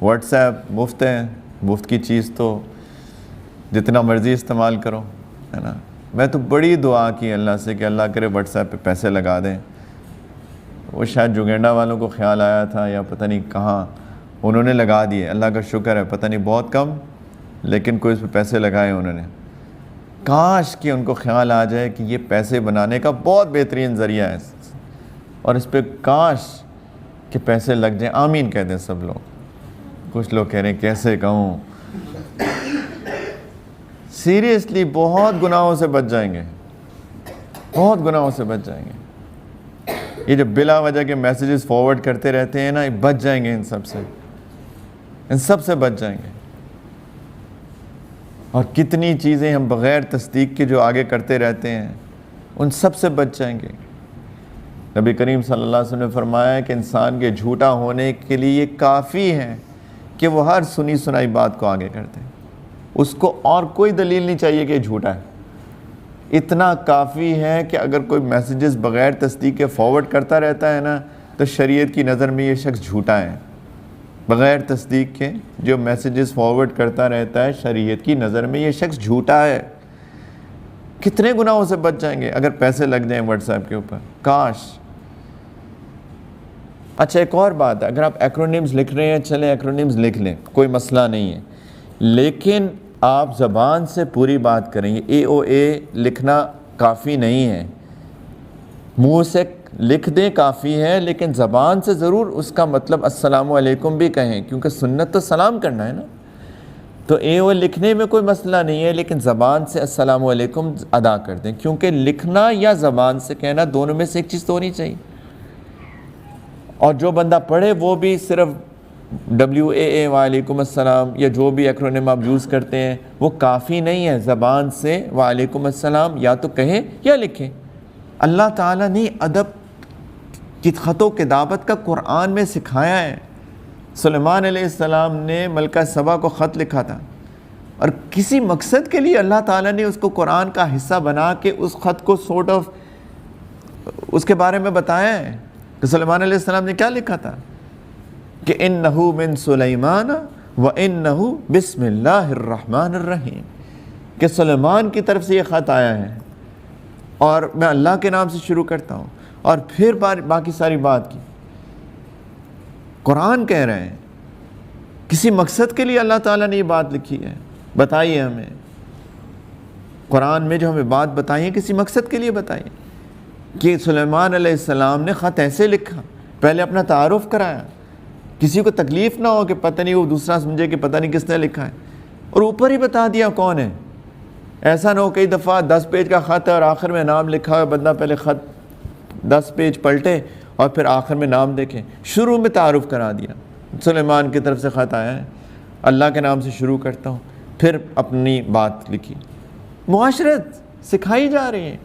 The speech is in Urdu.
واٹس ایپ مفت ہے، مفت کی چیز تو جتنا مرضی استعمال کرو، ہے نا۔ میں تو بڑی دعا کی اللہ سے کہ اللہ کرے واٹس ایپ پہ پیسے لگا دیں۔ وہ شاید جوگینڈا والوں کو خیال آیا تھا یا پتہ نہیں کہاں، انہوں نے لگا دیے، اللہ کا شکر ہے، پتہ نہیں بہت کم لیکن کوئی اس پہ پیسے لگائے انہوں نے۔ کاش کہ ان کو خیال آ جائے کہ یہ پیسے بنانے کا بہت بہترین ذریعہ ہے اور اس پہ کاش کہ پیسے لگ جائیں۔ آمین کہہ دیں سب لوگ۔ کچھ لوگ کہہ رہے ہیں کیسے کہوں، سیریسلی بہت گناہوں سے بچ جائیں گے، بہت گناہوں سے بچ جائیں گے۔ یہ جو بلا وجہ کے میسیجز فارورڈ کرتے رہتے ہیں نا، بچ جائیں گے ان سب سے بچ جائیں گے۔ اور کتنی چیزیں ہم بغیر تصدیق کے جو آگے کرتے رہتے ہیں ان سب سے بچ جائیں گے۔ نبی کریم صلی اللہ علیہ وسلم نے فرمایا کہ انسان کے جھوٹا ہونے کے لیے یہ کافی ہے کہ وہ ہر سنی سنائی بات کو آگے کرتے ہیں، اس کو اور کوئی دلیل نہیں چاہیے کہ یہ جھوٹا ہے۔ اتنا کافی ہے کہ اگر کوئی میسیجز بغیر تصدیق کے فارورڈ کرتا رہتا ہے نا تو شریعت کی نظر میں یہ شخص جھوٹا ہے۔ بغیر تصدیق کے جو میسیجز فارورڈ کرتا رہتا ہے شریعت کی نظر میں یہ شخص جھوٹا ہے۔ کتنے گناہوں سے بچ جائیں گے اگر پیسے لگ جائیں واٹس ایپ کے اوپر، کاش۔ اچھا ایک اور بات ہے، اگر آپ ایکرونیمز لکھ رہے ہیں چلیں ایکرونیمز لکھ لیں، کوئی مسئلہ نہیں ہے، لیکن آپ زبان سے پوری بات کریں۔ یہ اے او اے لکھنا کافی نہیں ہے، منہ سے لکھ دیں کافی ہے، لیکن زبان سے ضرور اس کا مطلب السلام علیکم بھی کہیں، کیونکہ سنت تو سلام کرنا ہے نا۔ تو اے او لکھنے میں کوئی مسئلہ نہیں ہے، لیکن زبان سے السلام علیکم ادا کر دیں، کیونکہ لکھنا یا زبان سے کہنا دونوں میں سے ایک چیز تو ہونی چاہیے۔ اور جو بندہ پڑھے وہ بھی صرف WAA وعلیکم السلام یا جو بھی ایکرونیم آپ یوز کرتے ہیں وہ کافی نہیں ہے، زبان سے وعلیکم السلام یا تو کہیں یا لکھیں۔ اللہ تعالیٰ نے ادب کی خط و کتابت کا قرآن میں سکھایا ہے۔ سلیمان علیہ السلام نے ملکہ سبا کو خط لکھا تھا اور کسی مقصد کے لیے اللہ تعالیٰ نے اس کو قرآن کا حصہ بنا کے اس خط کو سورٹ آف اس کے بارے میں بتایا ہے کہ سلیمان علیہ السلام نے کیا لکھا تھا کہ انہو من سلیمان و انہو بسم اللہ الرحمن الرحیم، کہ سلیمان کی طرف سے یہ خط آیا ہے اور میں اللہ کے نام سے شروع کرتا ہوں، اور پھر باقی ساری بات کی۔ قرآن کہہ رہے ہیں کسی مقصد کے لیے اللہ تعالیٰ نے یہ بات لکھی ہے۔ بتائیے ہمیں قرآن میں جو ہمیں بات بتائی ہے کسی مقصد کے لیے بتائیے کہ سلیمان علیہ السلام نے خط ایسے لکھا، پہلے اپنا تعارف کرایا، کسی کو تکلیف نہ ہو کہ پتہ نہیں وہ دوسرا سمجھے کہ پتہ نہیں کس نے لکھا ہے، اور اوپر ہی بتا دیا کون ہے۔ ایسا نہ ہو کئی دفعہ 10 پیج کا خط ہے اور آخر میں نام لکھا ہے، بندہ پہلے خط 10 پیج پلٹے اور پھر آخر میں نام دیکھیں۔ شروع میں تعارف کرا دیا، سلیمان کی طرف سے خط آیا ہے، اللہ کے نام سے شروع کرتا ہوں، پھر اپنی بات لکھی۔ معاشرت سکھائی جا رہی ہے۔